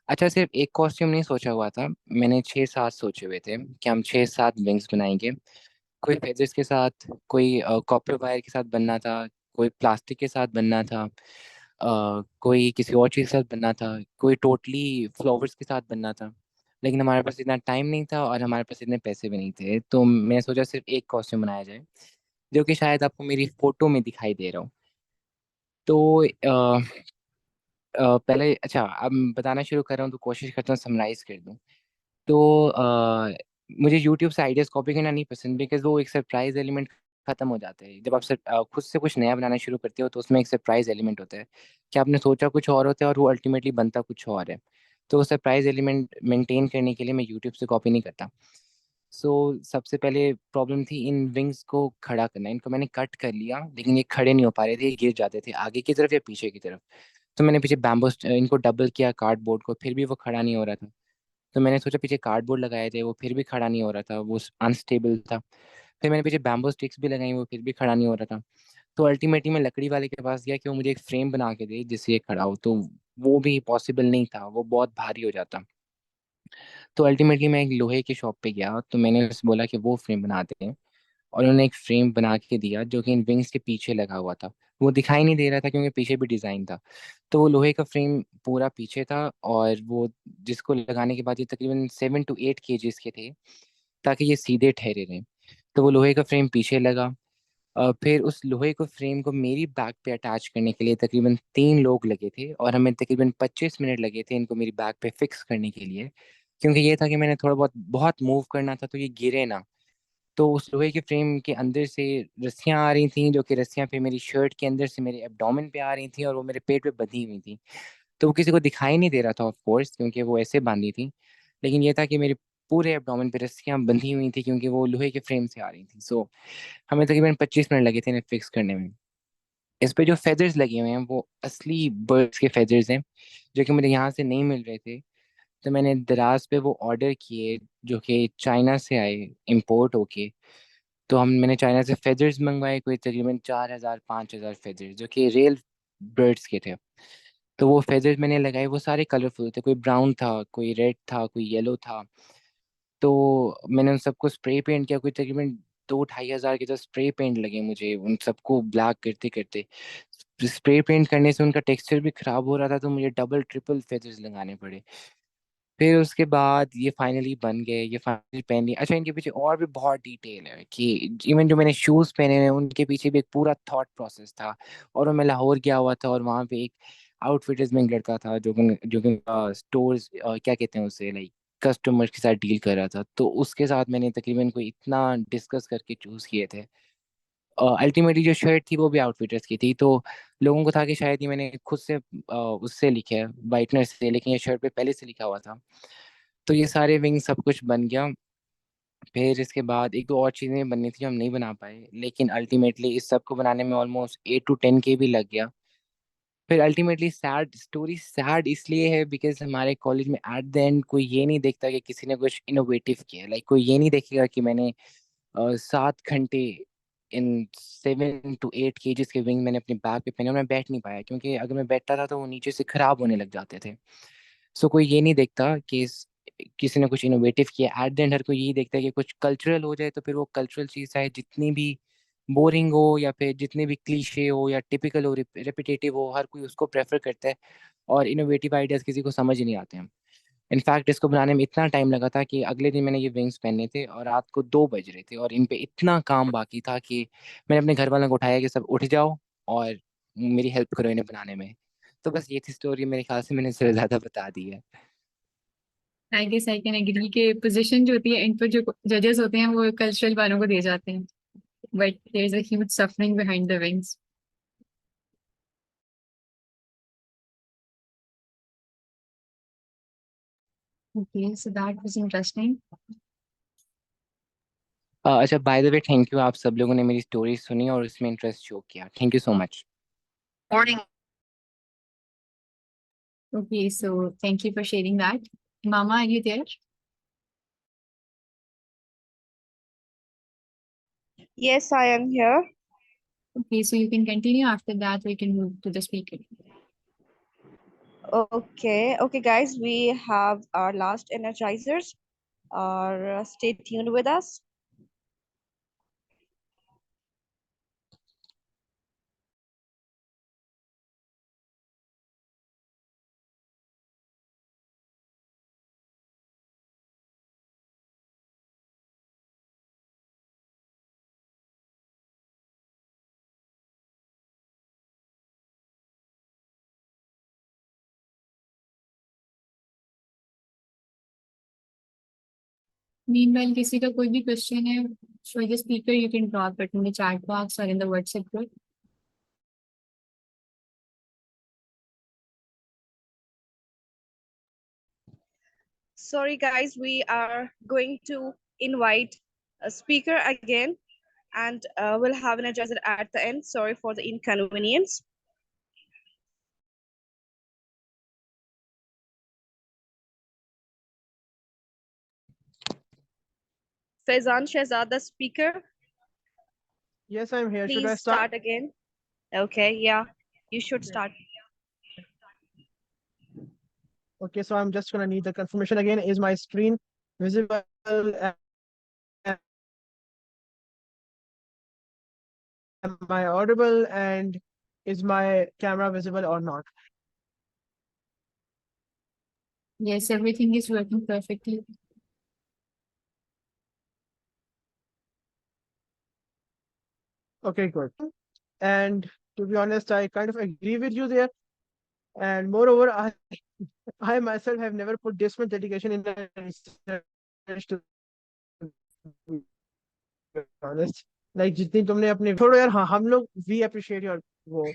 अच्छा, सिर्फ एक कॉस्ट्यूम नहीं सोचा हुआ था। मैंने 6-7 सोचे हुए थे कि हम 6-7 विंग्स बनाएंगे। कोई फेजर्स के साथ, कोई कॉपर वायर के साथ बनना था, कोई प्लास्टिक के साथ बनना था, कोई किसी और चीज़ के साथ बनना था, कोई टोटली फ्लावर्स के साथ बनना था। लेकिन हमारे पास इतना टाइम नहीं था और हमारे पास इतने पैसे भी नहीं थे, तो मैं सोचा सिर्फ एक कॉस्ट्यूम बनाया जाए, जो कि शायद आपको मेरी फोटो में दिखाई दे रहा हूँ। तो पहले, अच्छा, अब बताना शुरू कर रहा हूँ तो कोशिश करता हूँ समराइज कर दूँ। तो मुझे यूट्यूब से आइडियाज कॉपी करना नहीं पसंद, बिकॉज वो एक सरप्राइज एलिमेंट खत्म हो जाता है। जब आप खुद से कुछ नया बनाना शुरू करते हो तो उसमें एक सरप्राइज एलिमेंट होता है कि आपने सोचा कुछ और होता है और वो अल्टीमेटली बनता कुछ और है। तो वो सरप्राइज एलिमेंट मेंटेन करने के लिए मैं यूट्यूब से कॉपी नहीं करता। सो सबसे पहले प्रॉब्लम थी इन विंग्स को खड़ा करना। इनको मैंने कट कर लिया, लेकिन ये खड़े नहीं हो पा रहे थे, ये गिर जाते थे आगे की तरफ या पीछे की तरफ। तो मैंने पीछे बैम्बो इनको डबल किया कार्डबोर्ड को, फिर भी वो खड़ा नहीं हो रहा था। तो मैंने सोचा पीछे कार्डबोर्ड लगाए थे, वो फिर भी खड़ा नहीं हो रहा था, वो अनस्टेबल था। फिर मैंने पीछे बैम्बो स्टिक्स भी लगाई, वो फिर भी खड़ा नहीं हो रहा था। तो अल्टीमेटली मैं लकड़ी वाले के पास गया कि वो मुझे एक फ्रेम बना के दे जिससे ये खड़ा हो, तो वो भी पॉसिबल नहीं था, वो बहुत भारी हो जाता। तो अल्टीमेटली मैं एक लोहे की शॉप पे गया, तो मैंने उससे बोला कि वो फ्रेम बना दे। और उन्होंने एक फ्रेम बना के दिया जो कि इन विंग्स के पीछे लगा हुआ था। वो दिखाई नहीं दे रहा था क्योंकि पीछे भी डिजाइन था। तो वो लोहे का फ्रेम पूरा पीछे था, और वो जिसको लगाने के बाद ये तकरीबन 7 to 8 kgs के थे, ताकि ये सीधे ठहरे रहें। तो वो लोहे का फ्रेम पीछे लगा। फिर उस लोहे को फ्रेम को मेरी बैक पे अटैच करने के लिए तकरीबन 3 लोग लगे थे, और हमें तकरीबन 25 मिनट लगे थे इनको मेरी बैक पे फिक्स करने के लिए। क्योंकि ये था कि मैंने थोड़ा बहुत बहुत मूव करना था तो ये गिरे ना। तो उस लोहे के फ्रेम के अंदर से रस्सियां आ रही थी, जो कि रस्सियां फिर मेरी शर्ट के अंदर से मेरे एब्डोमेन पे आ रही थी, और वो मेरे पेट पे बंधी हुई थी। तो वो किसी को दिखाई नहीं दे रहा था ऑफ कोर्स, क्योंकि वो ऐसे बांधी थी। लेकिन ये था कि मेरे पूरे एब्डोमेन पे रस्सियां बंधी हुई थी, क्योंकि वो लोहे के फ्रेम से आ रही थी। सो हमें तकरीबन 25 मिनट लगे थे इन्हें फिक्स करने में। इस पे जो फेदर्स लगे हुए हैं वो असली बर्ड्स के फेदर्स हैं, जो कि मुझे यहाँ से नहीं मिल रहे थे। तो मैंने दराज पे वो ऑर्डर किए, जो कि चाइना से आए, इम्पोर्ट होके। तो मैंने चाइना से फेदर्स मंगवाए, कोई तकरीबन 4,000-5,000 फेदर्स, जो कि रियल बर्ड्स के थे। तो वो फेदर्स मैंने लगाए, वो सारे कलरफुल थे, कोई ब्राउन था, कोई रेड था, कोई येलो था। तो मैंने उन सबको स्प्रे पेंट किया, कोई तकरीबन 2-2,500 के तो स्प्रे पेंट लगे मुझे उन सबको ब्लैक करते करते। स्प्रे पेंट करने से उनका टेक्सचर भी खराब हो रहा था, तो मुझे डबल ट्रिपल फेदर्स लगाने पड़े। फिर उसके बाद ये फाइनली बन गए, ये फाइनली पहन लिए। अच्छा, इनके पीछे और भी बहुत डिटेल है कि इवन जो मैंने शूज पहने हैं उनके पीछे भी एक पूरा थॉट प्रोसेस था। और वो मैं लाहौर गया हुआ था, और वहाँ पे एक आउटफिटर्स में एक लड़का था जो कि स्टोर्स, क्या कहते हैं उसे, लाइक कस्टमर के साथ डील कर रहा था। तो उसके साथ मैंने तकरीबन कोई इतना डिस्कस करके चूज किए थे। अल्टीमेटली जो शर्ट थी वो भी आउटफिटर्स की थी। तो लोगों को था कि शायद ये मैंने खुद से उससे लिखे है, वाइटनर से, लेकिन ये शर्ट पे पहले से लिखा हुआ था। तो ये सारे विंग सब कुछ बन गया। फिर इसके बाद एक दो और चीज़ें बननी थी जो हम नहीं बना पाए, लेकिन अल्टीमेटली इस सब को बनाने में ऑलमोस्ट 8 to 10 K भी लग गया। फिर अल्टीमेटली सैड स्टोरी, सैड इसलिए है बिकॉज हमारे कॉलेज में एट द एंड कोई ये नहीं देखता कि किसी ने कुछ इनोवेटिव किया। लाइक कोई ये नहीं देखेगा कि मैंने 7 घंटे इन 7 to 8 kgs के विंग मैंने अपनी बैग पे पहने, और मैं बैठ नहीं पाया, क्योंकि अगर मैं बैठता था तो वो नीचे से खराब होने लग जाते थे। सो कोई ये नहीं देखता कि किसी ने कुछ इनोवेटिव किया। एट द एंड हर कोई यही देखता है कि कुछ कल्चरल हो जाए, तो फिर वो कल्चरल चीज़ चाहे जितनी भी बोरिंग हो, या फिर जितनी भी क्लीशे हो या टिपिकल हो, रिपीटेटिव हो, हर कोई उसको प्रेफर करता है। और इनोवेटिव आइडियाज किसी को समझ ही नहीं आते हैं। इनफैक्ट इसको बनाने में इतना टाइम लगा था कि अगले दिन मैंने ये विंग्स पहने थे और रात को 2 बज रहे थे, और इन पे इतना काम बाकी था कि मैंने अपने घर वालों को उठाया कि सब उठ जाओ और मेरी हेल्प करो इन्हें बनाने में। तो बस ये थी स्टोरी, मेरे ख्याल से मैंने इससे ज्यादा बता दी है। I guess I can agree के पोजीशन जो होती है इन पर जो जजेस होते हैं वो कल्चरल वालों को दिए जाते हैं, but there is a huge suffering behind the wings. Okay, so that was interesting. अच्छा, by the way, thank you, आप सब लोगों ने मेरी स्टोरी सुनी और उसमें इंटरेस्ट शो किया। Thank you so much. Morning. Okay, so thank you for sharing that. मामा, are you there? Yes, I am here. Okay, so you can continue. After that, we can move to the speaker. Okay, guys, we have our last energizers. Stay tuned with us. Meanwhile, किसी का कोई भी question है for the speaker, you can drop it in the chat box or in the WhatsApp group. Sorry, guys, we are going to invite a speaker again, and we'll have an energizer at the end. Sorry for the inconvenience. Faizan Shehzad, the speaker, Yes, I'm here. Should I please start? start again. Okay, yeah, you should start. Okay, so I'm just gonna need the confirmation again. Is my screen visible? Am I audible? And is my camera visible or not? Yes, everything is working perfectly. Okay, good. And to be honest, I kind of agree with you there. And moreover, I myself have never put this much dedication in the research, to be honest. Like जितनी तुमने अपने छोड़ो यार, हाँ हम लोग we appreciate your वो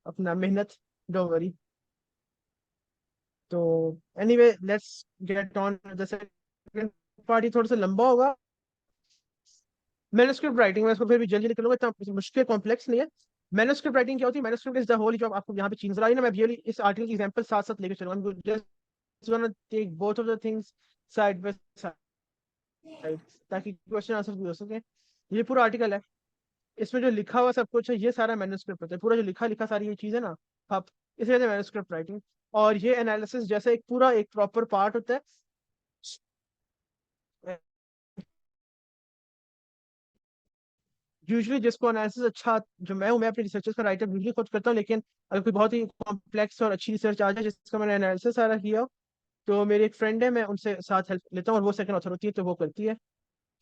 अपना मेहनत. Don't worry. तो anyway, let's get on with the second part. ये थोड़ा सा लंबा होगा. मैन्युस्क्रिप्ट राइटिंग में इसको फिर भी जल्दी निकलूंगा, इतना मुश्किल कॉम्प्लेक्स नहीं है. मैन्युस्क्रिप्ट राइटिंग क्या होती है? मैन्युस्क्रिप्ट इज द होल जो आपको यहाँ पे चीज नजर आ रही है ना, मैं ये इस आर्टिकल की एग्जांपल साथ साथ लेके चलूंगा. Just gonna take both of the things side by side ताकि क्वेश्चन आंसर भी हो सके. ये पूरा आर्टिकल है, इसमें जो लिखा हुआ सब कुछ है ये सारा मैन्युस्क्रिप्ट होता है. पूरा जो लिखा लिखा सारी ये चीज है ना, आप इसे कहते हैं मैन्युस्क्रिप्ट राइटिंग. और ये एनालिसिस जैसे एक पूरा एक प्रॉपर पार्ट होता है. यूजुअली जिसको एनालिसिस अच्छा, जो मैं हूँ, मैं अपने रिसर्चेस का राइटर यूजुअली खुद करता हूँ, लेकिन अगर कोई बहुत ही कॉम्प्लेक्स और अच्छी रिसर्च आ जाए जिसका मैंने एनालिसिस सारा किया हो, तो मेरी एक फ्रेंड है, मैं उनसे साथ हेल्प लेता हूँ और वो सेकंड ऑथर होती है तो वो करती है.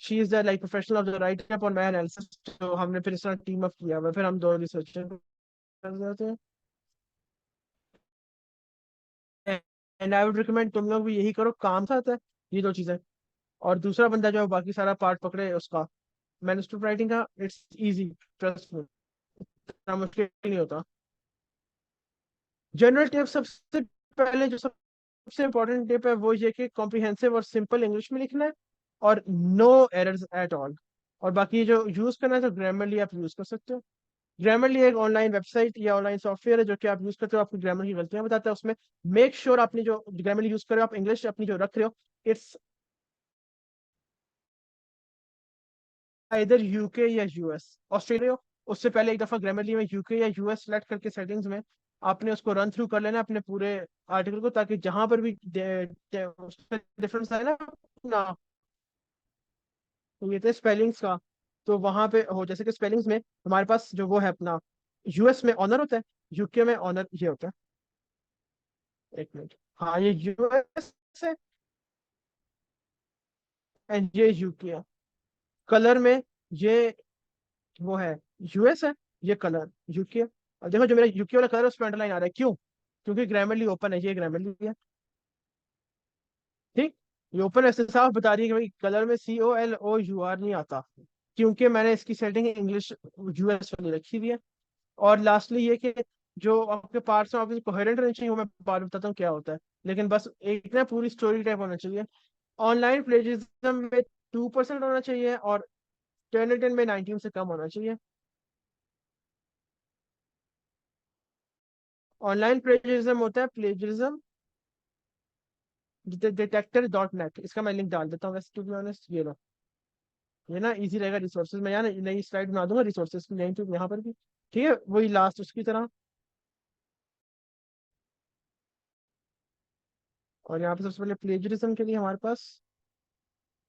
She is the like professional of the writer और मैं एनालिसिस. तो हमने फिर इस तरह टीम अप किया हुआ, फिर हम दो रिसर्चर कर जाते हैं. एंड आई वुड रिकमेंड तुम लोग भी यही करो, काम साथ है ये दो चीजें. और दूसरा बंदा जो है बाकी सारा पार्ट पकड़े उसका मैन्युस्क्रिप्ट राइटिंग का. इट्स इजी, ट्रस्ट मी, इतना मुश्किल नहीं होता. जनरल टिप सबसे पहले जो सबसे इम्पोर्टेंट टिप है वो ये कि कॉम्प्रिहेंसिव और सिंपल इंग्लिश में लिखना है और नो एरर्स एट ऑल. और बाकी जो यूज करना है तो ग्रामरली आप यूज कर सकते हो. ग्रामरली एक ऑनलाइन वेबसाइट या ऑनलाइन सॉफ्टवेयर है जो कि आप यूज करते हो, आपकी ग्रामर की गलतियां बताता है. उसमें मेक श्योर आपने जो ग्रामरली यूज कर रहे हो, आप इंग्लिश अपनी जो रख रहे हो, इट्स इधर यूके या यूएस. ऑस्ट्रेलिया हो उससे पहले एक दफा ग्रामरली में यूके या यूएस सेलेक्ट करके सेटिंग्स में आपने उसको रन थ्रू कर लेना अपने पूरे आर्टिकल को, ताकि जहां पर भी डिफरेंस आए ना, तो ये थे स्पेलिंग्स का. तो वहां पे हो, जैसे कि स्पेलिंग्स में हमारे पास जो वो है अपना, यूएस में ऑनर होता है, यूके में ऑनर ये होता है. एक मिनट, हाँ ये यूएस है एंड ये यूके है. कलर में ये वो है यूएस है, ये कलर यूके है. और देखो जो मेरा यूके वाला कलर है उस पर अंडरलाइन आ रहा है, क्यों? क्योंकि ग्रामरली ओपन है, ये ग्रामरली है. ठीक, ये ओपन ऐसे साफ बता रही है कि भाई कलर में COLOUR नहीं आता, क्योंकि मैंने इसकी सेटिंग इंग्लिश यूएस वाली रखी हुई है. और लास्टली ये कि जो आपके पार्ट्स में ऑब्वियसली कोहेरेंट रहने चाहिए, वो मैं बाद में बताता हूँ क्या होता है. लेकिन बस एक ना पूरी स्टोरी टाइप होना चाहिए. ऑनलाइन प्लेजिज्म में 2% होना चाहिए और टेन में 19 से कम होना चाहिए. ऑनलाइन प्लेजरिज्म होता है प्लेजरिज्म detector.net. इसका मैं लिंक डाल देता हूँ वैसे, टू बी ऑनेस्ट. ये लो, ये ना इजी रहेगा. रिसोर्सेज में यहाँ नई स्लाइड बना दूंगा रिसोर्सेज की, यहीं पे यहाँ पर भी. ठीक है, वही लास्ट उसकी तरह. और यहाँ पे सबसे पहले प्लेजरिज्म के लिए हमारे पास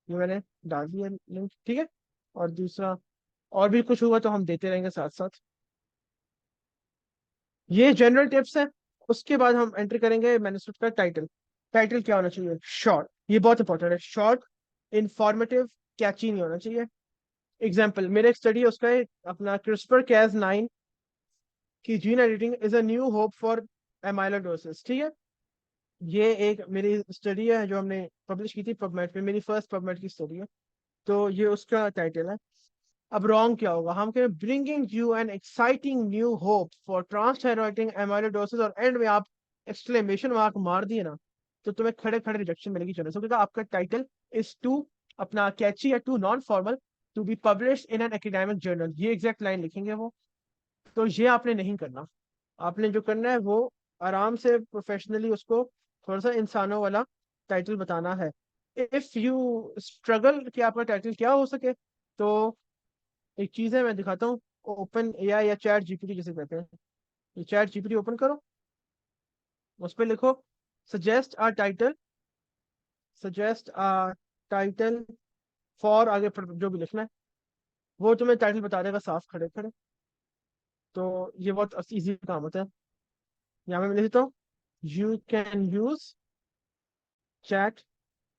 ये मैंने डाल दिया लिंक, ठीक है। और दूसरा और भी कुछ हुआ तो हम देते रहेंगे साथ साथ। ये जनरल टिप्स है। उसके बाद हम एंट्री करेंगे मैन्युस्क्रिप्ट का टाइटल। टाइटल क्या होना चाहिए? शॉर्ट, ये बहुत इंपॉर्टेंट है। शॉर्ट, इंफॉर्मेटिव, कैची नहीं होना चाहिए। एग्जाम्पल, मेरा एक स्टडी है, उसका है अपना CRISPR-Cas9 की gene editing is a new hope for amyloidosis, ठीक है। ये एक मेरी स्टडी है जो हमने पब्लिश की थी पबमेड पे, मेरी फर्स्ट पबमेड की स्टडी है। तो ये उसका टाइटल है। अब रॉन्ग क्या होगा? हम कहें bringing you an exciting new hope for transthyretin amyloidosis, और एंड में आप एक्सक्लेमेशन मार्क मार दिए ना, तो तुम्हें खड़े खड़े रिजेक्शन मिलेगी चलो, क्योंकि आपका टाइटल इज टू अपना कैची या too non formal to be publish in an academic journal, ये एग्जैक्ट लाइन लिखेंगे वो। तो ये आपने नहीं करना। आपने जो करना है वो आराम से प्रोफेशनली उसको थोड़ा सा इंसानों वाला टाइटल बताना है। इफ यू स्ट्रगल कि आपका टाइटल क्या हो सके, तो एक चीज है मैं दिखाता हूँ। ओपन एआई या चैट जीपीटी जिसे कहते हैं, ये चैट जीपीटी ओपन करो, उस पर लिखो suggest a title, suggest a title for, आगे जो भी लिखना है वो तुम्हें टाइटल बता देगा साफ खड़े खड़े। तो ये बहुत इजी काम होता है। यहाँ पे मैं लिख देता हूँ यू कैन यूज चैट।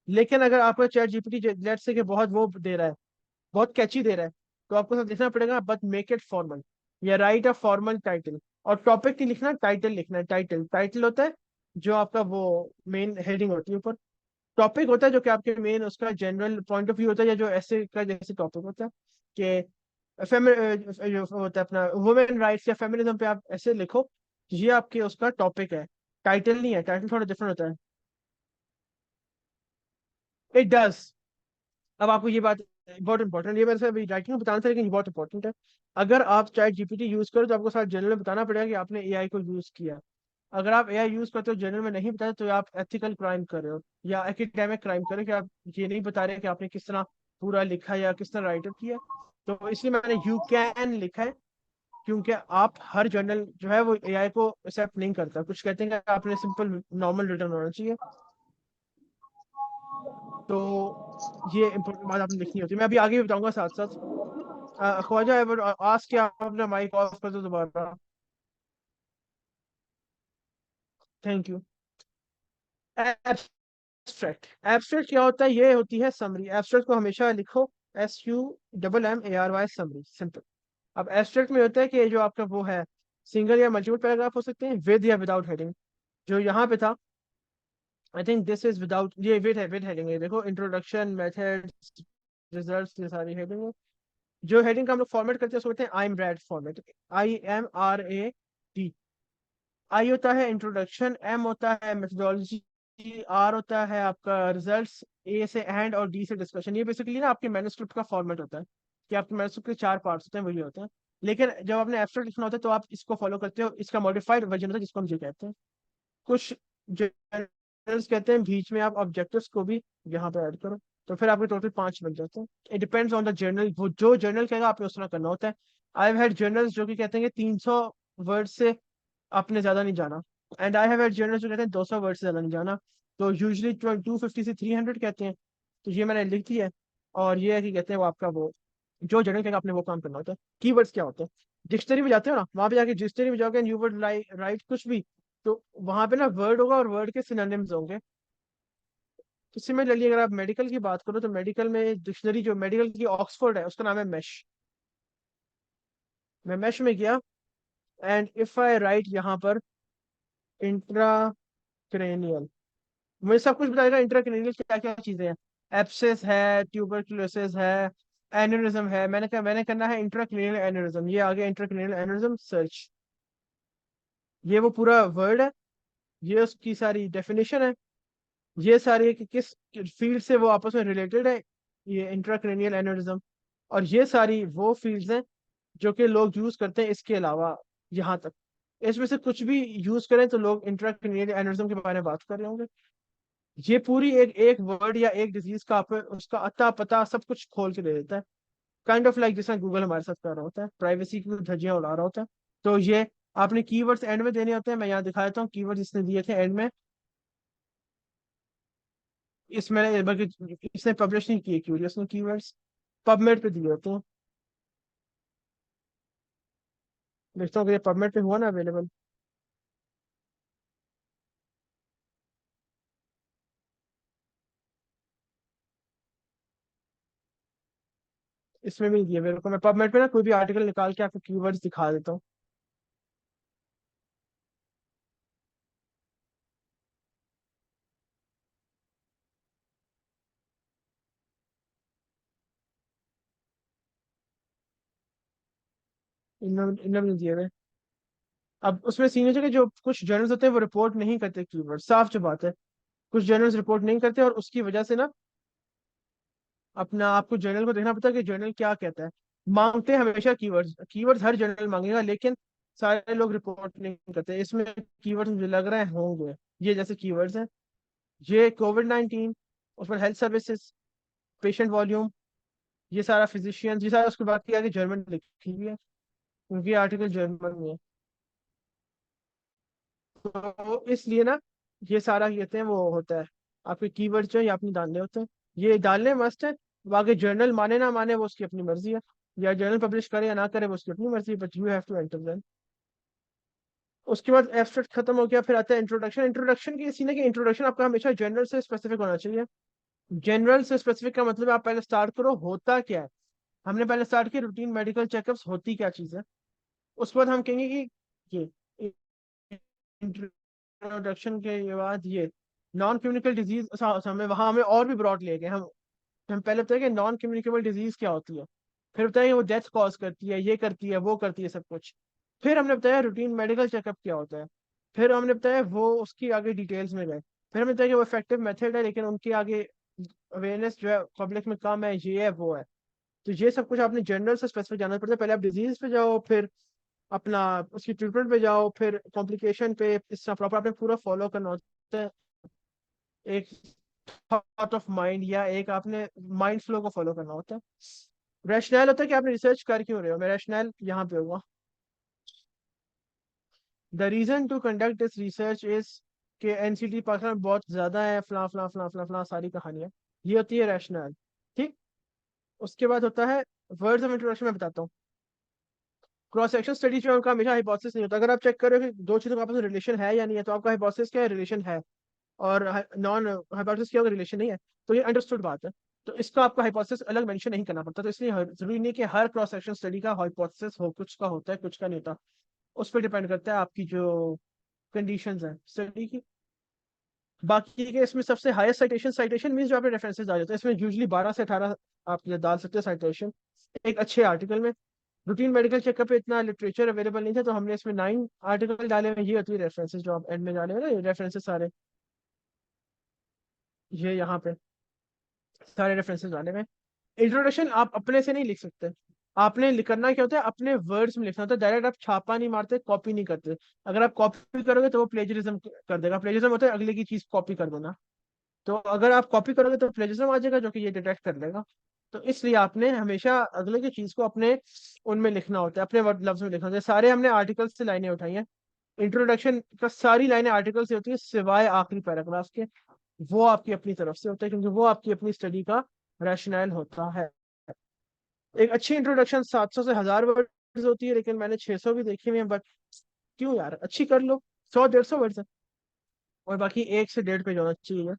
लेकिन अगर आपका चैट जीपीटी लेट से कि बहुत वो दे रहा है, बहुत कैची दे रहा है, तो आपको सब लिखना पड़ेगा बट मेक इट फॉर्मल, या राइट अ फॉर्मल टाइटल। और टॉपिक की लिखना, टाइटल लिखना है। टाइटल टाइटल होता है जो आपका वो मेन हेडिंग होती है ऊपर। टॉपिक होता है जो कि आपके मेन उसका जनरल पॉइंट ऑफ व्यू होता है, या जो ऐसे का जैसे टॉपिक होता है कि जो होता है अपना वुमेन राइट्स या फेमिनिज्म पे, आप ऐसे लिखो। ये आपके उसका टॉपिक है, टाइटल नहीं है। टाइटल थोड़ा डिफरेंट होता है। It does. अब आपको ये बात बहुत इंपॉर्टेंट, ये मेरे से अभी राइटिंग में बताना था लेकिन ये बहुत इंपॉर्टेंट है। अगर आप चैट जीपीटी यूज करो तो आपको साथ जनरल में बताना पड़ेगा कि आपने एआई को यूज किया। अगर आप एआई यूज करते हो जनरल में नहीं बताते, तो आप एथिकल क्राइम कर रहे हो या एकेडमिक क्राइम कर रहे हो, कि आप ये नहीं बता रहे कि आपने किस तरह पूरा लिखा या किस तरह राइट अप किया। तो इसलिए मैंने यू कैन लिखा है, क्योंकि आप हर जर्नल जो है वो एआई को एक्सेप्ट नहीं करता। कुछ कहते हैं कि आपने सिंपल नॉर्मल रिटर्न होना चाहिए। तो ये इंपॉर्टेंट बात आपने लिखनी होती है, मैं अभी आगे भी बताऊंगा साथ साथ। ख्वाजा, आई वुड आस्क कि आप अपना माइक ऑफ कर दो दोबारा। Thank you. एब्स्ट्रैक्ट, एब्स्ट्रैक्ट क्या होता है? ये होती है समरी। एब्स्ट्रैक्ट को हमेशा लिखो SUMMARY, समरी, सिंपल। अब एब्स्ट्रैक्ट में होता है कि जो आपका वो है, सिंगल या मल्टीपल पैराग्राफ हो सकते हैं, विद या विदाउट हेडिंग। जो यहाँ पे था, I think this is without, ये विद है, विद हेडिंग है। देखो इंट्रोडक्शन, मेथड्स, रिजल्ट्स, ये सारी हेडिंग है। जो हेडिंग का हम लोग फॉर्मेट करते हैं उसको कहते हैं I am red format, IMRAD। आई होता है इंट्रोडक्शन, M होता है मेथोडोलॉजी, R होता है आपका रिजल्ट्स, A से एंड, और D से डिस्कशन। ये बेसिकली ना आपके मैन्युस्क्रिप्ट का फॉर्मेट होता है, कि आपके मैन्युस्क्रिप्ट के 4 पार्ट्स होते हैं, वही होते हैं। लेकिन जब आपने एब्स्ट्रैक्ट लिखना होता है तो आप इसको फॉलो करते हो, इसका मॉडिफाइड वर्जन होता है जिसको हम ये कहते हैं। कुछ जर्नल्स कहते हैं बीच में आप ऑब्जेक्टिव्स को भी यहाँ पे ऐड करो, तो फिर आपके टोटल 5 बन जाते हैं। It depends on the journal, वो जो जर्नल कहेगा आपने उस तरह करना होता है। आई हैव हैड जर्नल्स जो कि कहते हैं कि 300 वर्ड से आपने ज्यादा नहीं जाना, and I have had journals जो कहते हैं 200 वर्ड से ज्यादा नहीं जाना। तो यूजुअली 250 से 300 कहते हैं। तो ये मैंने लिख दिया है। और ये है कि कहते हैं वो आपका वो जो जर्नल कहेगा आपने वो काम करना होता है। कीवर्ड्स क्या होते हैं? डिक्शनरी में जाते हो ना, वहां पे जाके डिक्शनरी में जाओगे, यू वुड राइट कुछ भी, तो वहां पे ना वर्ड होगा और वर्ड के सिनोनिम्स होंगे। तो सिमिलरली अगर आप मेडिकल की बात करो, तो मेडिकल में डिक्शनरी, जो मेडिकल की ऑक्सफोर्ड है, उसका नाम है मैश। मैं मैश में गया, एंड इफ आई राइट यहाँ पर इंट्राक्रेनियल, मुझे सब कुछ बताएगा इंट्राक्रेनियल क्या क्या चीजें हैं। एब्सेस है, ट्यूबरक्लोसिस है, एन्यूरिज्म है। मैंने करना है इंट्राक्रेनियल एन्यूरिज्म। ये आ गया इंट्राक्रेनियल एन्यूरिज्म सर्च। ये वो पूरा वर्ड है, ये उसकी सारी डेफिनेशन है, ये सारी है कि किस फील्ड से वो आपस में रिलेटेड है, ये इंट्राक्रेनियल एन्यूरिज्म। और ये सारी वो फील्ड्स हैं जो कि लोग यूज करते हैं इसके अलावा। यहाँ तक इसमें से कुछ भी यूज करें तो लोग इंट्राक्रेनियल एन्यूरिज्म के बारे में बात कर रहे होंगे। ये पूरी एक एक वर्ड या एक डिजीज का आप उसका अता पता सब कुछ खोल के दे देता है। काइंड ऑफ लाइक जिसमें गूगल हमारे साथ कर रहा होता है, प्राइवेसी की धज्जियां उड़ा रहा होता है। तो ये आपने कीवर्ड्स एंड में देने होते हैं। मैं यहाँ दिखा देता हूँ कीवर्ड्स इसने दिए थे एंड में। इसमें बल्कि इसने पब्लिश नहीं किए क्यूरियस ने कीवर्ड्स पबमेड पे दिए होते हैं। देखता हूँ कि ये पबमेड पे हुआ ना अवेलेबल। इसमें भी नहीं दिए मेरे को। मैं पबमेड पे ना कोई भी आर्टिकल निकाल के आपको कीवर्ड्स दिखा देता हूँ। इनमें भी नहीं दिए हुए। अब उसमें सीन है कि जो कुछ जर्नल्स होते हैं वो रिपोर्ट नहीं करते कीवर्ड, साफ जो बात है। कुछ जर्नल्स रिपोर्ट नहीं करते और उसकी वजह से ना अपना आपको जर्नल को देखना पड़ता है कि जर्नल क्या कहता है। मांगते हैं हमेशा कीवर्ड्स, कीवर्ड्स हर जर्नल मांगेगा, लेकिन सारे लोग रिपोर्ट नहीं करते। इसमें कीवर्ड्स मुझे लग रहे हैं होंगे, ये जैसे कीवर्ड्स हैं, ये कोविड-19, उस पर हेल्थ सर्विसेज, पेशेंट वॉल्यूम, ये सारा फिजिशियन, ये सारा उसके बाद की आगे जर्मन लिखी हुई है क्योंकि आर्टिकल जर्मन में है। तो इसलिए ना ये सारा कहते हैं वो होता है, आपके कीवर्ड जो है ये आपने डालने होते हैं, ये डालने मस्ट है। बाकी जर्नल माने ना माने वो उसकी अपनी मर्जी है, या जर्नल पब्लिश करे या ना करे वो उसकी अपनी मर्जी है, but you have to enter them. उसके बाद एब्स्ट्रैक्ट खत्म हो गया, फिर आता है इंट्रोडक्शन। इंट्रोडक्शन की सीन है कि इंट्रोडक्शन आपका हमेशा जनरल से स्पेसिफिक होना चाहिए। जनरल से स्पेसिफिक का मतलब है आप पहले स्टार्ट करो होता क्या है। हमने पहले स्टार्ट किया रूटीन मेडिकल चेकअप्स होती क्या चीज़ है। उसके बाद हम कहेंगे कि ये इंट्रोडक्शन के बाद ये नॉन कम्युनिकेबल डिजीज, हमें वहां हमें और भी ब्रॉड ले गए हम पहले बताए कि नॉन कम्युनिकेबल डिजीज क्या होती है, फिर बताया वो डेथ कॉज करती है, ये करती है, वो करती है, सब कुछ। फिर हमने बताया रूटीन मेडिकल चेकअप क्या होता है। फिर हमने बताया वो उसकी आगे डिटेल्स में गए। फिर हमने बताया कि वो इफेक्टिव मेथड है, लेकिन उनके आगे अवेयरनेस जो है पब्लिक में कम है, ये है वो है। तो ये सब कुछ आपने जनरल से स्पेसिफिक जानना पड़ता है। पहले आप डिजीज पे जाओ, फिर अपना उसकी ट्रीटमेंट पे जाओ, फिर कॉम्प्लिकेशन पे, इस तरह प्रॉपर आपने पूरा फॉलो करना होता है। एक थॉट ऑफ माइंड या एक आपने माइंड फ्लो को फॉलो करना होता है। रैशनल होता है कि आपने रिसर्च कर क्यों रहे हो। मैं रैशनल यहाँ पे होगा, the reason to conduct this research is कि एनसीटी पाकिस्तान में बहुत ज्यादा है, फला फला फला फला फला सारी कहानियां। ये होती है रैशनल। ठीक। उसके बाद होता है वर्ड्स ऑफ इंट्रोडक्शन। में बताता हूँ, क्रॉस सेक्शन स्टडीज में उनका हमेशा हाइपोथेसिस नहीं होता। अगर आप चेक करो कि दो चीजों का आपस में रिलेशन है या नहीं है, तो आपका हाइपोथेसिस क्या है, रिलेशन है। और नॉन हाइपोथेसिस क्या होगा, रिलेशन नहीं है, तो ये अंडरस्टूड बात है। तो इसका आपका हाइपोथेसिस अलग मेंशन नहीं करना पड़ता। तो इसलिए जरूरी नहीं कि हर क्रॉस सेक्शन स्टडी का हाइपोथेसिस हो, कुछ का होता है कुछ का नहीं होता। उस पर डिपेंड करता है आपकी जो कंडीशंस है स्टडी की। बाकी के इसमें सबसे हाईएस्ट साइटेशन, साइटेशन मींस जो आपने रेफरेंसेस डाले होते हैं, इसमें यूजुअली 12 से 18 आप ये डाल सकते हैं साइटेशन एक अच्छे आर्टिकल में। रूटीन मेडिकल चेकअप पे इतना लिटरेचर अवेलेबल नहीं था, तो हमने इसमें 9 आर्टिकल डाले हुए हैं। ये होती है रेफरेंसेस जो आप एंड में डाले हुए ना, ये रेफरेंसेस सारे, ये यहाँ पे सारे रेफरेंसेस डाले हुए हैं। इंट्रोडक्शन आप अपने से नहीं लिख सकते। आपने करना क्या होता है, अपने वर्ड्स में लिखना होता है। डायरेक्ट आप छापा नहीं मारते, कॉपी नहीं करते। अगर आप कॉपी करोगे तो वो प्लेजरिज्म कर देगा। प्लेजरिज्म होता है अगले की चीज कॉपी कर देना। तो अगर आप कॉपी करोगे तो प्लेजरिज्म आ जाएगा, जो कि ये डिटेक्ट कर लेगा। तो इसलिए आपने हमेशा अगले की चीज को अपने उनमें लिखना होता है, अपने वर्ड लफ्ज में लिखना होता है। सारे हमने आर्टिकल से लाइनें उठाई हैं। इंट्रोडक्शन का सारी लाइनें आर्टिकल से होती है सिवाय आखिरी पैराग्राफ के। वो आपकी अपनी तरफ से होता है क्योंकि वो आपकी अपनी स्टडी का रैशनल होता है। एक अच्छी इंट्रोडक्शन 700 से 1000 वर्ड्स होती है, लेकिन मैंने 600 भी देखी हुई है। बट क्यों यार, अच्छी कर लो, 100 150 वर्ड्स है, और बाकी 1 से 1.5 पेज होना चाहिए।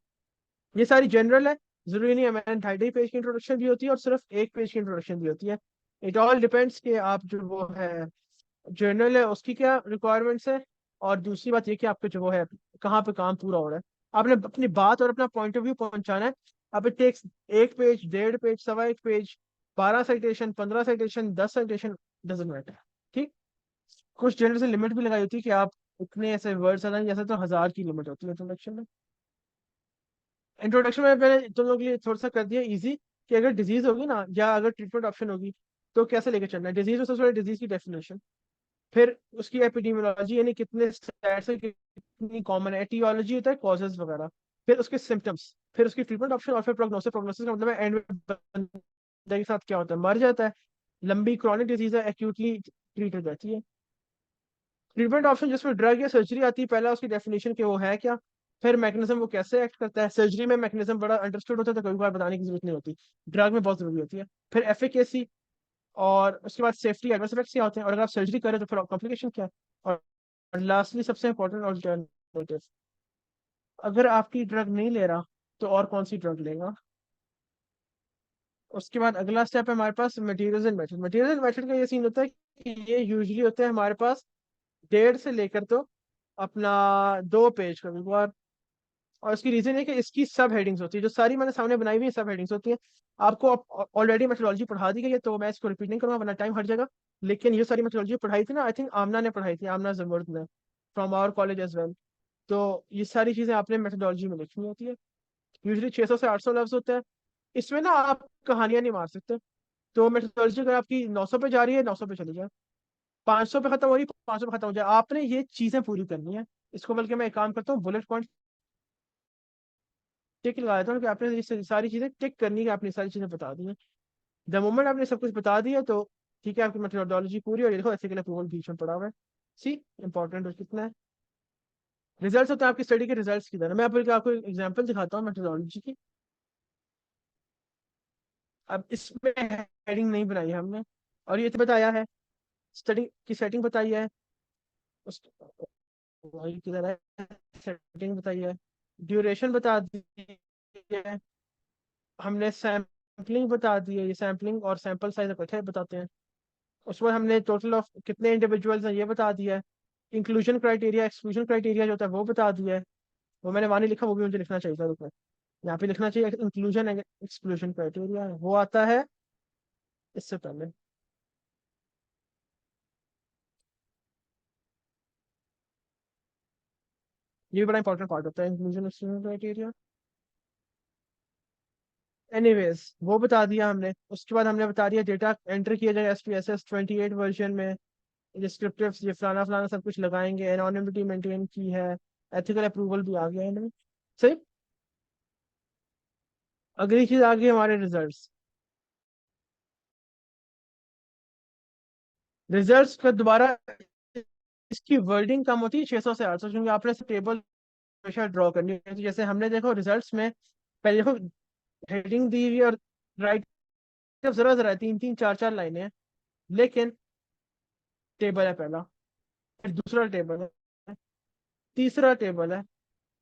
ये सारी जनरल है, जरूरी नहीं है। मैंने 2.5 पेज की इंट्रोडक्शन भी होती है और सिर्फ 1 पेज की इंट्रोडक्शन भी होती है। इट ऑल डिपेंड्स कि आप जो वो है जर्नल है उसकी क्या रिक्वायरमेंट्स है, और दूसरी बात ये कि आपके जो वो है कहाँ पे काम पूरा हो रहा है। आपने अपनी बात और अपना पॉइंट ऑफ व्यू पहुंचाना है। अब इट टेक्स 1 पेज, 1.5 पेज, सवा 1 page, 12 citation, 15 citation, 10 citation, doesn't matter. ठीक। कुछ जर्नल से लिमिट भी लगाई होती है कि आप इतने ऐसे वर्ड्स आना, जैसे तो 1000 की लिमिट होती है इंट्रोडक्शन में। इंट्रोडक्शन में मैंने तुम लोगों के लिए थोड़ा सा कर दिया इजी कि अगर डिजीज होगी ना, या अगर ट्रीटमेंट ऑप्शन होगी, तो कैसे लेके चलना है। डिजीज में सबसे पहले डिजीज की डेफिनेशन, फिर उसकी एपिडेमियोलॉजी यानी कितने स्टैट्स है, कितनी कॉमन है, एटियोलॉजी होता है कॉजेज वगैरह, फिर उसके सिम्टम्स, फिर उसकी ट्रीटमेंट ऑप्शन, और फिर प्रोग्नोसिस। प्रोग्नोसिस का मतलब है एंड में बंदे के साथ क्या होता है, मर जाता है, लंबी क्रॉनिक डिजीज है, एक्यूटली ट्रीट हो जाती है। ट्रीटमेंट ऑप्शन जिसमें ड्रग या सर्जरी आती है, पहला उसकी डेफिनेशन के वो है क्या, फिर मैकेनिज्म वो कैसे एक्ट करता है, सर्जरी में मैकेनिज्म बड़ा अंडरस्टूड होता है तो कभी बार बताने की जरूरत नहीं होती, ड्रग में बहुत जरूरी होती है। फिर एफिकेसी, और उसके बाद सेफ्टी, एडवर्स इफेक्ट्स क्या होते हैं, और अगर आप सर्जरी करें तो फिर कॉम्प्लिकेशन क्या है, और लास्टली सबसे इंपॉर्टेंट ऑल्टरनेटिव, अगर आपकी ड्रग नहीं ले रहा तो और कौन सी ड्रग लेगा। उसके बाद अगला स्टेप है हमारे पास materials and method. Material and method का ये सीन होता है कि ये यूजुअली होता है हमारे पास 1.5 से लेकर तो अपना 2 पेज का भी, और इसकी रीजन है कि इसकी सब हेडिंग्स होती है, जो सारी मैंने सामने बनाई हुई है सब हेडिंग्स होती है। आपको ऑलरेडी मेथोडोलॉजी पढ़ा दी गई है तो मैं इसको रिपीट नहीं करूंगा वरना टाइम हट जाएगा। लेकिन ये सारी मेथोडोलॉजी पढ़ाई थी ना, आई थिंक आमना ने पढ़ाई थी, आमना जमर्द ने, from our college as well. तो ये सारी चीजें आपने मेथोडोलॉजी में लिखनी होती है। यूजली 600 से 800 लफ्ज होते हैं। इसमें ना आप कहानियां नहीं मार सकते। तो मेथोडोलॉजी अगर आपकी 900 पे जा रही है 900 पे चली जाए, 500 पे खत्म हो रही है 500 पे खत्म हो जाए, आपने ये चीजें पूरी करनी है। इसको बल्कि मैं एक काम करता हूँ, बुलेट पॉइंट टिक लगा देता हूँ कि आपने ये सारी चीजें टिक करनी है, आपने सारी चीजें बता दी हैं। द मोमेंट आपने सब कुछ बता दिया तो ठीक है, आपकी मेथोडोलॉजी पूरी। और ये देखो एथिकल अप्रूवल बीच में पड़ा हुआ है। सी इंपॉर्टेंट और कितना है। रिजल्ट्स होते हैं आपकी स्टडी के रिजल्ट्स की तरह। मैं आपको एग्जांपल दिखाता हूँ मेथोडोलॉजी की। अब इसमें हेडिंग नहीं बनाई है हमने, और ये तो बताया है, स्टडी की सेटिंग बताई है, उस वही किधर है, सेटिंग बताई है, ड्यूरेशन बता दी है, हमने सैम्पलिंग बता दी है, ये सैम्पलिंग और सैंपल साइज इकट्ठे बताते हैं। उसमें हमने टोटल ऑफ कितने इंडिविजुअल्स हैं ये बता दिया है। इंक्लूजन क्राइटेरिया एक्सक्लूजन क्राइटेरिया जो होता है वो बता दिया है। वो मैंने वहाँ नहीं लिखा, वो भी मुझे लिखना चाहिए था, रुको यहाँ पे लिखना चाहिए। इंक्लूजन एक्सक्लूजन क्राइटेरिया वो आता है इससे पहले। ये भी बड़ा इंपॉर्टेंट पार्ट होता है, इंक्लूजन एक्सक्लूजन क्राइटेरिया। एनीवेज वो बता दिया हमने। उसके बाद हमने बता दिया डेटा एंटर किया जाए SPSS 28 वर्जन में, डिस्क्रिप्टिव ये फलाना फलाना सब कुछ लगाएंगे, एनोनिमिटी मेंटेन की है, एथिकल अप्रूवल भी आ गया है इनमें। सही। अगली चीज आ गई हमारे रिजल्ट्स। रिजल्ट्स का दोबारा इसकी वर्डिंग कम होती है 600 से 800, क्योंकि आपने टेबल हमेशा ड्रॉ करनी है। तो जैसे हमने देखो रिजल्ट्स में पहले देखो हेडिंग दी हुई है और राइट जरा जरा 3 3 4 4 लाइनें हैं, लेकिन टेबल है पहला, फिर दूसरा टेबल है, तीसरा टेबल है,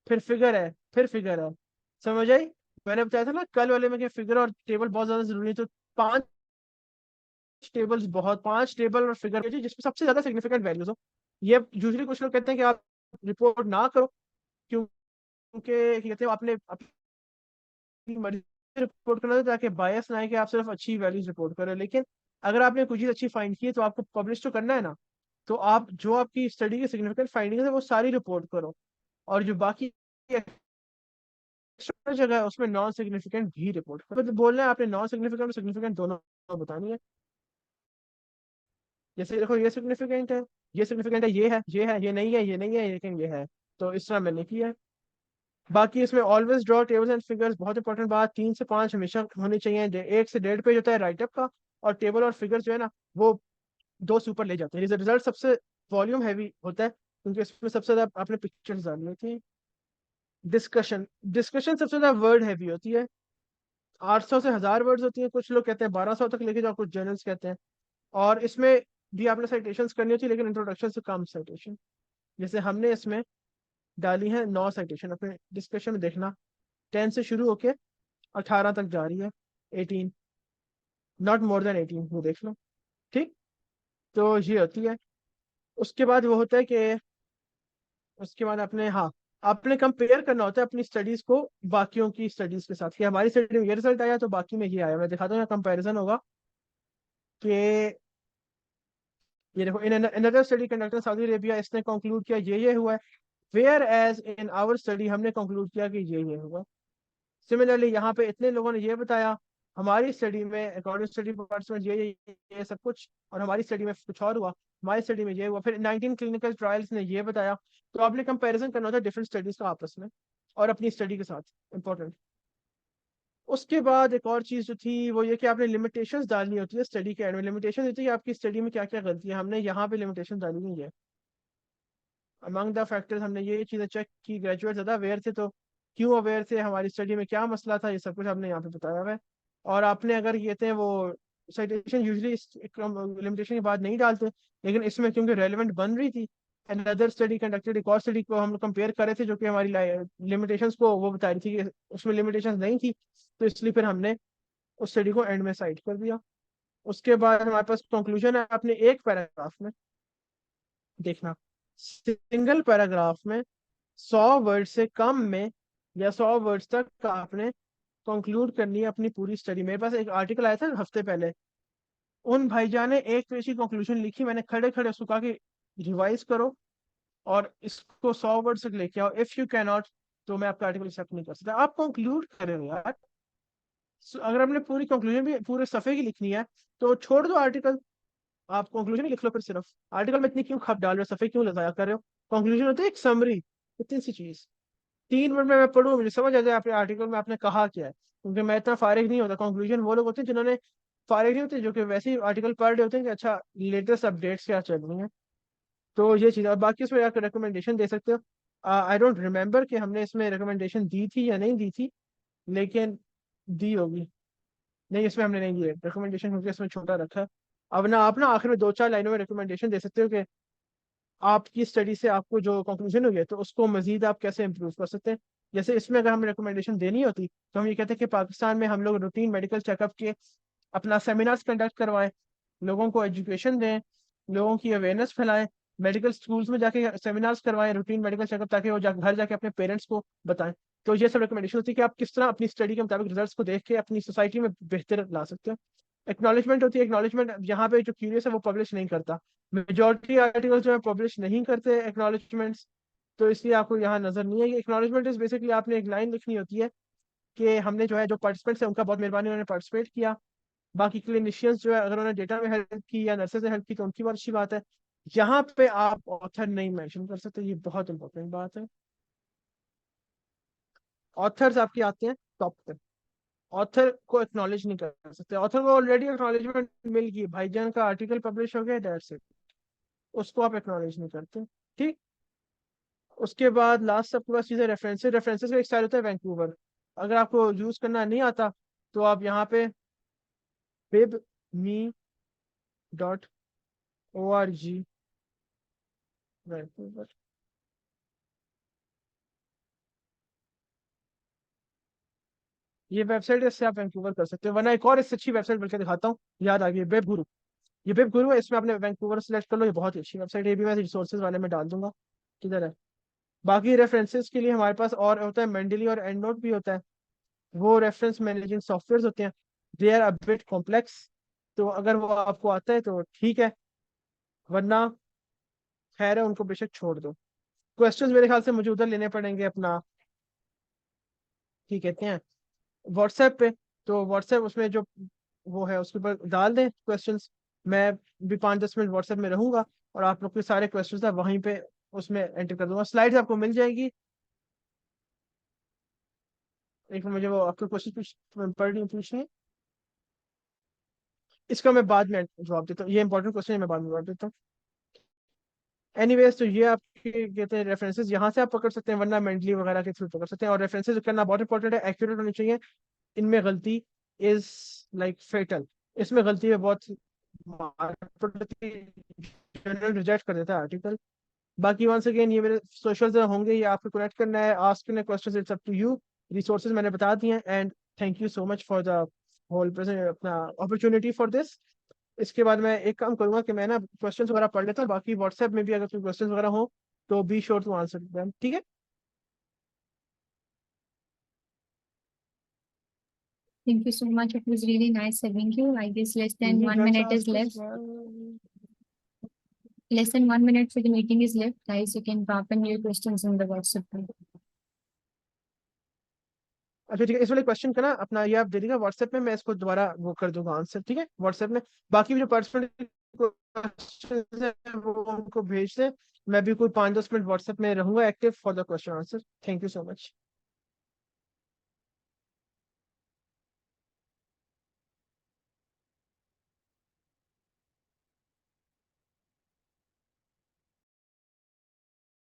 फिर फिगर है, फिर फिगर है। समझ आई। मैंने बताया था ना कल वाले में कि फिगर और टेबल बहुत ज्यादा जरूरी है। तो 5 टेबल्स बहुत, 5 टेबल और फिगर जिसमें सबसे ज्यादा सिग्निफिकेंट वैल्यूज हो। ये यूजुअली कुछ लोग कहते हैं कि आप रिपोर्ट ना करो, क्योंकि कहते हैं आपने अपनी मर्जी से रिपोर्ट करना है ताकि बायस ना आए कि आप सिर्फ अच्छी वैल्यूज रिपोर्ट करें। लेकिन अगर आपने कोई चीज अच्छी फाइंड की है तो आपको पब्लिश तो करना है ना। तो आप जो आपकी स्टडी की सिग्निफिकेंट फाइंडिंग है वो सारी रिपोर्ट करो, और जो बाकी एक्स्ट्रा जगह है उसमें नॉन सिग्निफिकेंट भी रिपोर्ट करो। तो बोलना है आपने नॉन सिग्निफिकेंट और सिग्निफिकेंट दोनों बतानी है। जैसे देखो ये सिग्निफिकेंट है, ये सिग्निफिकेंट है, ये है, ये है, ये नहीं है, ये नहीं है, लेकिन ये है। तो इस तरह मैंने किया है। बाकी इसमें always draw tables and figures, बहुत इंपॉर्टेंट बात, 3 से 5 हमेशा होनी चाहिए। 1 से 1.5 पेज होता है राइटअप का, और टेबल और फिगर जो है ना वो 2 से ऊपर ले जाते हैं। रिजल्ट सबसे वॉल्यूम हैवी होता है क्योंकि इसमें सबसे ज्यादा आपने पिक्चर्स डालनी होती है। डिस्कशन, डिस्कशन सबसे ज्यादा वर्ड हैवी होती है, 800 से 1000 वर्ड्स होती है। कुछ लोग कहते हैं 1200 तक लेके जाओ, कुछ जर्नल्स कहते हैं। और इसमें भी आपने साइटेशंस करनी होती है, लेकिन इंट्रोडक्शन से कम साइटेशन। जैसे हमने इसमें डाली है 9 साइटेशन, अपने डिस्कशन में देखना 10 से शुरू होके 18 तक जा रही है, 18, नॉट मोर देन 18, वो देख लो। ठीक। तो ये होती है। उसके बाद वो होता है कि उसके बाद आपने, हाँ, आपने कंपेयर करना होता है अपनी स्टडीज को बाकियों की स्टडीज के साथ, कि हमारी स्टडी में ये रिजल्ट आया तो बाकी में ये आया। मैं दिखाता हूँ, कंपैरिजन होगा कि ये देखो, in another study conducted in Saudi Arabia, इसने कंक्लूड किया ये हुआ है, where as in our study हमने कंक्लूड किया कि ये हुआ। सिमिलरली यहाँ पे इतने लोगों ने ये बताया, हमारी स्टडी में अकॉर्डिंग स्टडी पार्टिसिपेंट ये सब कुछ, और हमारी स्टडी में कुछ और हुआ, हमारी स्टडी में ये हुआ। फिर 19 क्लिनिकल ट्रायल्स ने ये बताया। तो आपने कंपैरिजन करना होता है डिफरेंट स्टडीज का आपस में और अपनी स्टडी के साथ, इंपॉर्टेंट। उसके बाद एक और चीज जो थी वो ये कि आपने लिमिटेशंस डालनी होती है स्टडी के एंड में। लिमिटेशन होती है आपकी स्टडी में क्या क्या गलती है, हमने यहाँ पे लिमिटेशन डाली हुई है। अमंग द फैक्टर्स हमने ये चीज़ें चेक की, ग्रेजुएट ज़्यादा अवेयर थे तो क्यों अवेयर थे, हमारी स्टडी में क्या मसला था, ये सब कुछ हमने यहाँ पे बताया हुआ है। और आपने अगर ये थे वो साइटेशन यूजली लिमिटेशन के बाद नहीं डालते, लेकिन इसमें क्योंकि रेलिवेंट बन रही थी, अनदर स्टडी कंडक्टेड, एक और स्टडी को हम लोग कंपेयर कर रहे थे जो कि हमारी लिमिटेशंस को वो बता रही थी कि उसमें लिमिटेशंस नहीं थी, तो इसलिए फिर हमने उस स्टडी को एंड में साइट कर दिया। उसके बाद हमारे पास कंक्लूजन है अपने एक पैराग्राफ में, देखना सिंगल पैराग्राफ में 100 वर्ड से कम में या 100 वर्ड्स तक आपने कंक्लूड करनी है अपनी पूरी स्टडी। मेरे पास एक आर्टिकल आया था हफ्ते पहले, उन भाईजान ने एक पेज की कंक्लूजन लिखी, मैंने खड़े खड़े उसको कहा कि रिवाइज करो और इसको 100 वर्ड तक लेके आओ, इफ यू कैन नॉट तो मैं आपका आर्टिकल एक्सेप्ट नहीं कर सकता। आप कंक्लूड करें यार। अगर आपने पूरी कंक्लूजन भी पूरे सफे की लिखनी है तो छोड़ दो आर्टिकल, आप कंक्लूजन ही लिख लो। फिर सिर्फ आर्टिकल में इतनी क्यों खप डाल रहे हो, सफे क्यों लगाया कर रहे हो। कंक्लूजन होता है एक समरी, इतनी सी चीज 3 मिनट में मैं पढ़ूँ मुझे समझ आ जाए आपने आर्टिकल में आपने कहा क्या है, क्योंकि मैं इतना फारिग नहीं होता। कंक्लूजन वो लोग होते हैं जिन्होंने फारिग नहीं होते, जो कि वैसे ही आर्टिकल पढ़ रहे होते हैं कि अच्छा लेटेस्ट अपडेट्स क्या चल रही हैं। तो ये चीज़, और बाकी उसमें जाकर रिकमेंडेशन दे सकते हो। आई डोंट रिमेम्बर कि हमने इसमें रिकमेंडेशन दी थी या नहीं दी थी, लेकिन दी होगी। नहीं, इसमें हमने नहीं दी है रिकमेंडेशन, क्योंकि इसमें छोटा रखा है। अब ना आप ना आखिर में 2-4 लाइनों में रिकमेंडेशन दे सकते हो कि आपकी स्टडी से आपको जो कंक्लूजन हो गया तो उसको मजीद आप कैसे इंप्रूव कर सकते हैं। जैसे इसमें अगर हमें रिकमेंडेशन देनी होती तो हम ये कहते हैं कि पाकिस्तान में हम लोग रूटीन मेडिकल चेकअप के अपना सेमिनार्स कंडक्ट करवाएं, लोगों को एजुकेशन दें, लोगों की अवेयरनेस फैलाएं, मेडिकल स्कूल्स में जाके सेमिनार्स करवाएं रूटीन मेडिकल चेकअप, ताकि वो घर जाके अपने पेरेंट्स को बताएं। तो ये सब रिकमेंडेशन होती है कि आप किस तरह अपनी स्टडी के मुताबिक रिजल्ट्स को देख के अपनी सोसाइटी में बेहतर ला सकते हो। एक्नॉलेजमेंट होती है, एक्नॉलेजमेंट यहाँ पे जो क्यूरियस है वो पब्लिश नहीं करता, मेजॉरिटी आर्टिकल्स जो है पब्लिश नहीं करते एक्नॉलेजमेंट्स, तो इसलिए आपको यहाँ नजर नहीं आएगी। एक्नॉलेजमेंट इज बेसिकली आपने एक लाइन लिखनी होती है कि हमने जो है जो पार्टिसिपेंट्स है उनका बहुत मेहरबानी, उन्होंने पार्टिसिपेट किया। बाकी क्लिनिशियंस जो है अगर उन्होंने डेटा में हेल्प की या नर्सेज ने हेल्प की तो उनकी बहुत अच्छी बात है। यहाँ पे आप ऑथर नहीं मेंशन कर सकते, ये बहुत इंपॉर्टेंट बात है। ऑथर्स आपके आते हैं टॉप पे, ऑथर को एक्नॉलेज नहीं कर सकते। ऑथर को ऑलरेडी एक्नॉलेजमेंट मिल गई, भाईजान का आर्टिकल पब्लिश हो गया, दैट्स इट, उसको आप एक्नॉलेज नहीं करते। ठीक, उसके बाद लास्ट आपके पास चीज़ है रेफरेंसेस। रेफरेंसेस का एक स्टाइल होता है वैंकूवर, अगर आपको यूज करना नहीं आता तो आप यहाँ पे bibme.org वैंकूवर, ये वेबसाइट है, इससे आप वैंकूवर कर सकते हो। वरना एक और इससे अच्छी वेबसाइट बल्कि दिखाता हूँ, याद आ गई, वेब गुरु। ये वेब गुरु है, इसमें आपने वैंकूवर सेलेक्ट कर लो, ये बहुत ही अच्छी वेबसाइट है, ये भी मैं रिसोर्सेज वाले में डाल दूंगा। किधर है। बाकी रेफरेंसेस के लिए हमारे पास और होता है मेंडली और एंड नोट भी होता है, वो रेफरेंस मैनेजिंग सॉफ्टवेयर होते हैं, they are a bit complex, तो अगर वो आपको आता है तो ठीक है, वरना खैर है, उनको बेशक छोड़ दो। क्वेश्चंस मेरे ख्याल से मुझे उधर लेने पड़ेंगे अपना, ठीक कहते हैं, व्हाट्सएप पे। तो व्हाट्सएप उसमें जो वो है उसके ऊपर डाल दें क्वेश्चंस, मैं भी 5-10 मिनट व्हाट्सएप में रहूंगा और आप लोग के सारे क्वेश्चंस है वहीं पे उसमें एंटर कर दूंगा, स्लाइड्स आपको मिल जाएगी। एक मिनट, मुझे वो आपके क्वेश्चन पूछनी है, इसका मैं बाद में जवाब देता हूँ, ये इंपॉर्टेंट क्वेश्चन है, मैं बाद में जवाब देता हूँ। एनीवेज, तो ये आपके कहते हैं रेफरेंसेस, यहाँ से आप पकड़ सकते हैं, वरना मेंटली वगैरह के थ्रू पकड़ सकते हैं। और रेफरेंसेस करना बहुत इंपॉर्टेंट है, एक्यूरेट होनी चाहिए। इनमें गलती इज लाइक फेटल, इसमें गलती है बहुत, जनरल रिजेक्ट कर देता है आर्टिकल। बाकी वंस अगेन ये मेरे सोशल्स होंगे, ये आपको कनेक्ट करना है, आस्क करना questions, it's up to you. Resources मैंने बता दिए हैं, and thank you so much for the whole present अपना अपॉर्चुनिटी फॉर दिस। इसके बाद मैं एक काम करूंगा कि मैं ना क्वेश्चंस वगैरह पढ़ लेता हूँ, बाकी व्हाट्सएप में भी अगर कोई क्वेश्चंस वगैरह हो तो be sure to answer them, ठीक है। Thank you so much. It was really nice having you. I guess less than You 1 just minute is ask us left. well. Less than 1 minute for the meeting is left. Guys, you can drop in your questions in the WhatsApp group. अच्छा ठीक है, इस वाले question का ना अपना ये आप दे दीजिएगा व्हाट्सएप में, मैं इसको दोबारा वो कर दूंगा आंसर, ठीक है, व्हाट्सएप में। बाकी जो पर्सनल क्वेश्चन है वो उनको भेज दें, मैं भी कोई 5-10 मिनट व्हाट्सएप में रहूंगा active for the question answer. Thank you so much.